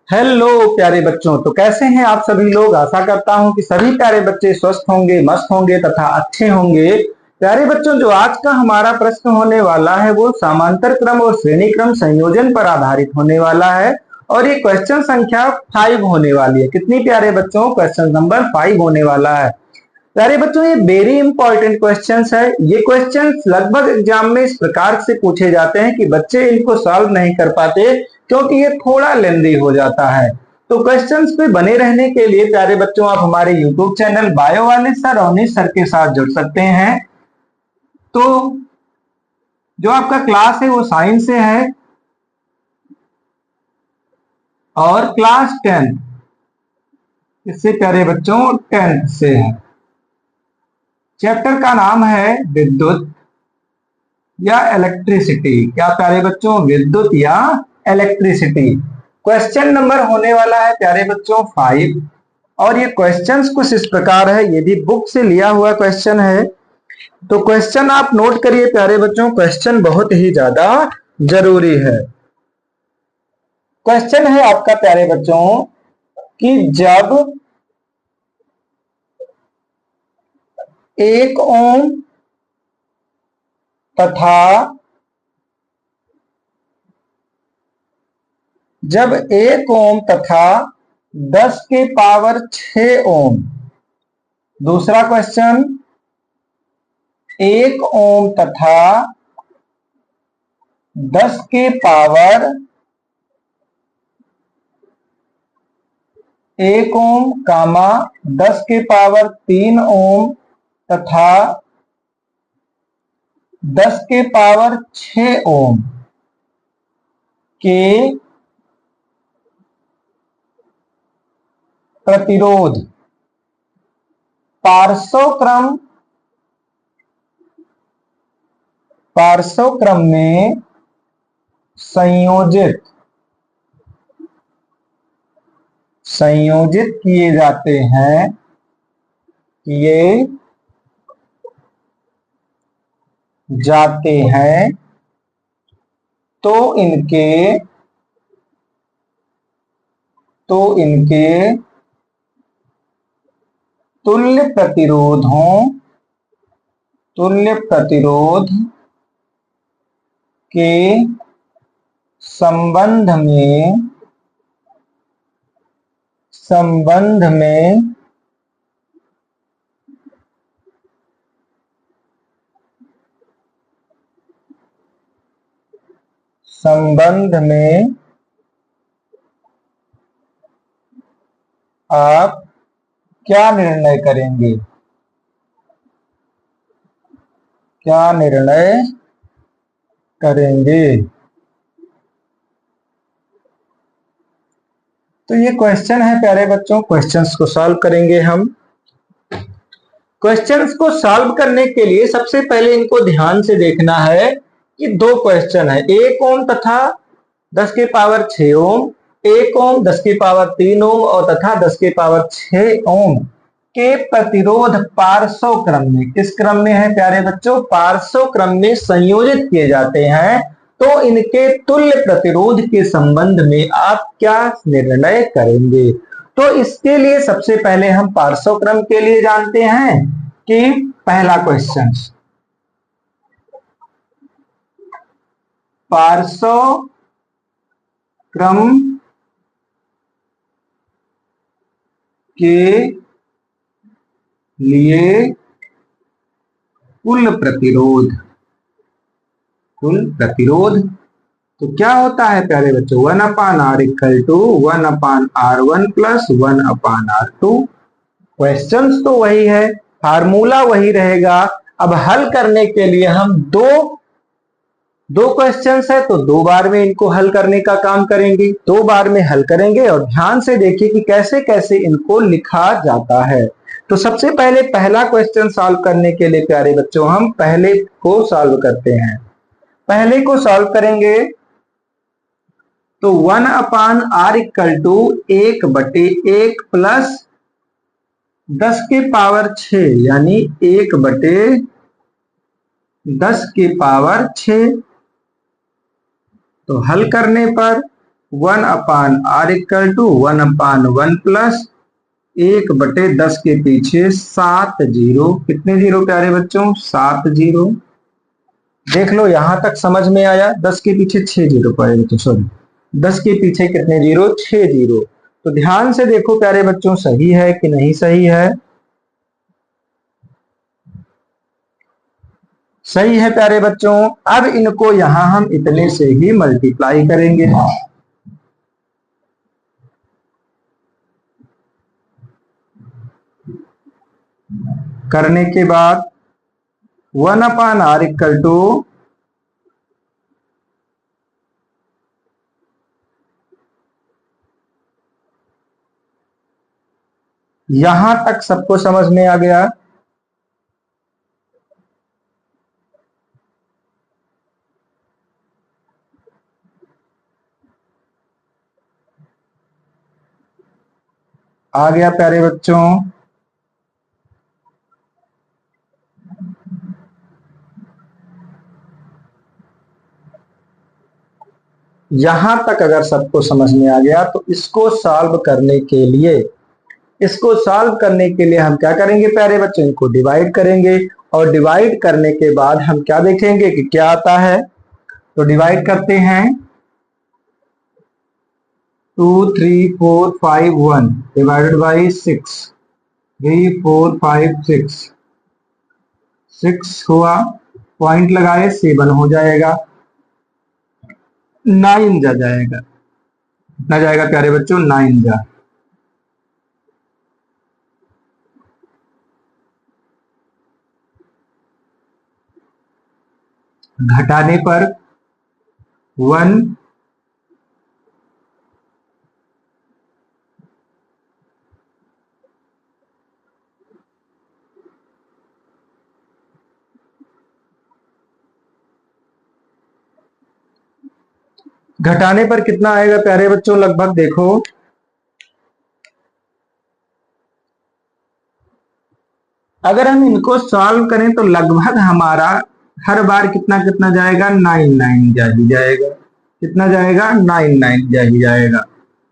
Hello प्यारे बच्चों। तो कैसे हैं आप सभी लोग। आशा करता हूं कि सभी प्यारे बच्चे स्वस्थ होंगे, मस्त होंगे तथा अच्छे होंगे। प्यारे बच्चों, जो आज का हमारा प्रश्न होने वाला है वो समांतर क्रम और श्रेणी क्रम संयोजन पर आधारित होने वाला है। और ये क्वेश्चन संख्या 5 होने वाली है। कितनी प्यारे बच्चों? क्वेश्चन नंबर 5 होने वाला है। प्यारे बच्चों, ये वेरी इंपॉर्टेंट क्वेश्चंस है। ये क्वेश्चंस लगभग एग्जाम में इस प्रकार से पूछे जाते हैं कि बच्चे इनको सॉल्व नहीं कर पाते, क्योंकि ये थोड़ा लेंदी हो जाता है। तो क्वेश्चंस पे बने रहने के लिए प्यारे बच्चों आप हमारे यूट्यूब चैनल बायो वाले सर अवनीश सर के साथ जुड़ सकते हैं। तो जो आपका क्लास है वो साइंस से है और क्लास 10 इससे प्यारे बच्चों 10th से है। चैप्टर का नाम है विद्युत या इलेक्ट्रिसिटी। क्या प्यारे बच्चों? विद्युत या इलेक्ट्रिसिटी। क्वेश्चन नंबर होने वाला है प्यारे बच्चों 5। और ये क्वेश्चंस कुछ इस प्रकार है, ये भी बुक से लिया हुआ क्वेश्चन है। तो क्वेश्चन आप नोट करिए प्यारे बच्चों, क्वेश्चन बहुत ही ज्यादा जरूरी है। क्वेश्चन है आपका प्यारे बच्चों कि जब 1 ओम तथा जब 1 ओम तथा 10 के पावर 6 ओम। दूसरा क्वेश्चन, 1 ओम तथा 10 के पावर 1 ओम कामा 10 के पावर 3 ओम तथा 10 के पावर 6 ओम के प्रतिरोध पार्श्व क्रम में संयोजित किए जाते हैं। तो इनके तुल्य प्रतिरोध के संबंध में आप क्या निर्णय करेंगे? तो ये क्वेश्चन है प्यारे बच्चों, क्वेश्चंस को सॉल्व करेंगे हम। क्वेश्चंस को सॉल्व करने के लिए सबसे पहले इनको ध्यान से देखना है कि दो क्वेश्चन है, 1 ओम तथा 10 के पावर 6 ओम, 1 ओम 10 के पावर 3 ओम और तथा 10 के पावर 6 ओम के प्रतिरोध पार्श्व क्रम में, किस क्रम में है प्यारे बच्चों? पार्श्व क्रम में संयोजित किए जाते हैं। तो इनके तुल्य प्रतिरोध के संबंध में आप क्या निर्णय करेंगे? तो इसके लिए सबसे पहले हम पार्श्व क्रम के लिए जानते हैं कि पहला क्वेश्चन, पार्श्व क्रम के लिए कुल प्रतिरोध तो क्या होता है प्यारे बच्चों? 1/r equal to 1/r1 plus 1/r2। Questions तो वही है, फार्मूला वही रहेगा। अब हल करने के लिए हम दो क्वेश्चंस है तो 2 बार में इनको हल करने का काम करेंगे, 2 बार में हल करेंगे। और ध्यान से देखिए कि कैसे कैसे इनको लिखा जाता है। तो सबसे पहले पहला क्वेश्चन सॉल्व करने के लिए प्यारे बच्चों हम पहले को सॉल्व करते हैं। पहले को सॉल्व करेंगे तो 1/r इक्वल टू 1/1 प्लस 10 के पावर 6 यानी 1/10 के पावर 6। तो हल करने पर 1/r=1/1 प्लस 1/10 के पीछे 7 जीरो। कितने जीरो प्यारे बच्चों? 7 जीरो। देख लो यहां तक समझ में आया। 10 के पीछे 6 जीरो प्यारे बच्चों, सॉरी 10 के पीछे कितने जीरो? 6 जीरो। तो ध्यान से देखो प्यारे बच्चों, सही है कि नहीं सही है? सही है प्यारे बच्चों। अब इनको यहां हम इतने से ही मल्टीप्लाई करेंगे। करने के बाद 1/r यहां तक सबको समझ में आ गया? आ गया प्यारे बच्चों? यहां तक अगर सबको समझ में आ गया तो इसको सॉल्व करने के लिए हम क्या करेंगे प्यारे बच्चों? इनको डिवाइड करेंगे और डिवाइड करने के बाद हम क्या देखेंगे कि क्या आता है। तो डिवाइड करते हैं। 2 3 4 5 1 डिवाइडेड बाई 6। 3 4 5 6 6 हुआ, पॉइंट लगाए 7 हो जाएगा, 9 जा जाएगा। कितना जाएगा प्यारे बच्चों? 9 जा। घटाने पर 1, घटाने पर कितना आएगा प्यारे बच्चों? लगभग देखो, अगर हम इनको सॉल्व करें तो लगभग हमारा हर बार कितना कितना जाएगा? 9 9 जा ही जाएगा। कितना जाएगा? 9 9 जा ही जाएगा।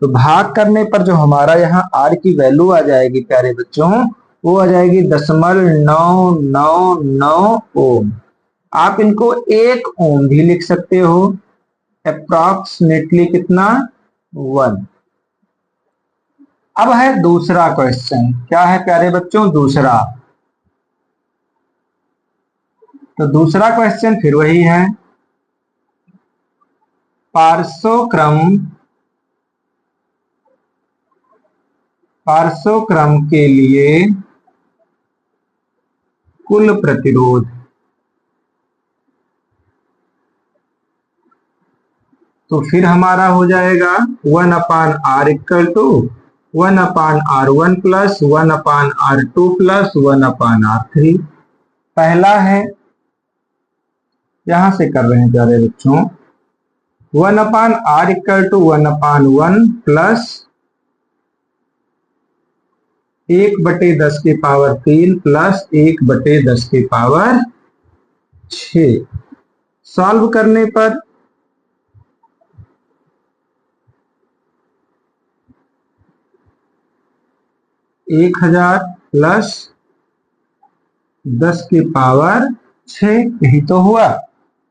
तो भाग करने पर जो हमारा यहाँ आर की वैल्यू आ जाएगी प्यारे बच्चों, वो आ जाएगी 0.999 ओम। आप इनको 1 ओम भी लिख सकते हो। अप्रोक्सीमेटली कितना? 1। अब है दूसरा क्वेश्चन। क्या है प्यारे बच्चों? दूसरा। तो दूसरा क्वेश्चन फिर वही है। पार्श्वक्रम के लिए कुल प्रतिरोध। तो फिर हमारा हो जाएगा 1/r=1/r1 plus 1/r2 plus 1/r3। पहला है, यहां से कर रहे हैं प्यारे बच्चों। 1/r=1/1 प्लस 1/10 की पावर 3 प्लस 1/10 की पावर 6। सॉल्व करने पर 1000 प्लस 10 की पावर 6, यही तो हुआ।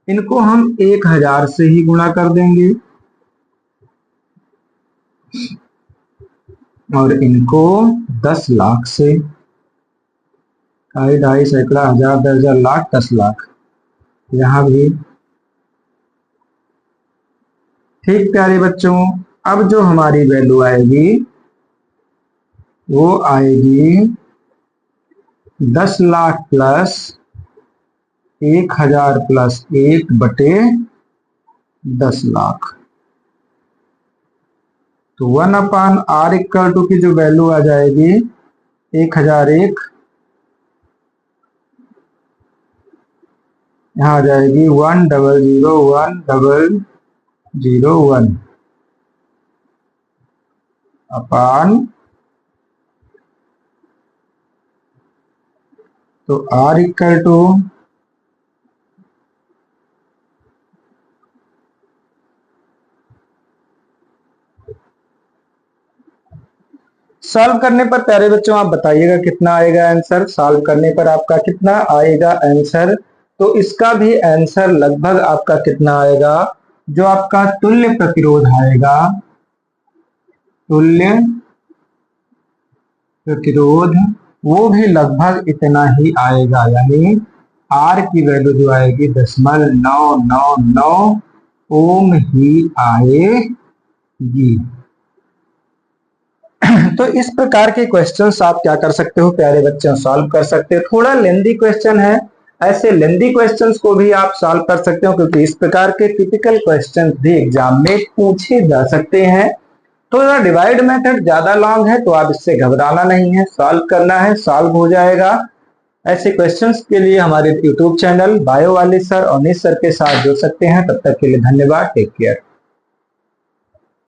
इनको हम 1000 से ही गुणा कर देंगे और इनको 10 लाख से। ढाई ढाई सैकड़ा हजार 10,000 लाख 10 लाख, यहां भी ठीक प्यारे बच्चों। अब जो हमारी वैल्यू आएगी वो आएगी 10 लाख प्लस 1000 प्लस 1/10 लाख। तो 1/r की जो वैल्यू आ जाएगी 1001, यहाँ आ जाएगी 1001001 अपान। तो r = सॉल्व करने पर प्यारे बच्चों आप बताइएगा कितना आएगा आंसर। सॉल्व करने पर आपका कितना आएगा आंसर? तो इसका भी आंसर लगभग आपका कितना आएगा, जो आपका तुल्य प्रतिरोध आएगा, तुल्य प्रतिरोध, वो भी लगभग इतना ही आएगा, यानी आर की वैल्यू जो आएगी 0.999 ओम ही आएगी। तो इस प्रकार के क्वेश्चंस आप क्या कर सकते हो प्यारे बच्चों, सॉल्व कर सकते हो। थोड़ा लेंदी क्वेश्चन है, ऐसे लेंदी क्वेश्चंस को भी आप सॉल्व कर सकते हो, क्योंकि इस प्रकार के टिपिकल क्वेश्चंस भी एग्जाम में पूछे जा सकते हैं। थोड़ा डिवाइड मेथड ज्यादा लॉन्ग है, तो आप इससे घबराना नहीं है, सॉल्व करना है, सॉल्व हो जाएगा। ऐसे क्वेश्चंस के लिए हमारे यूट्यूब चैनल बायो वाली सर और निश सर के साथ जुड़ सकते हैं। तब तक के लिए धन्यवाद, टेक केयर।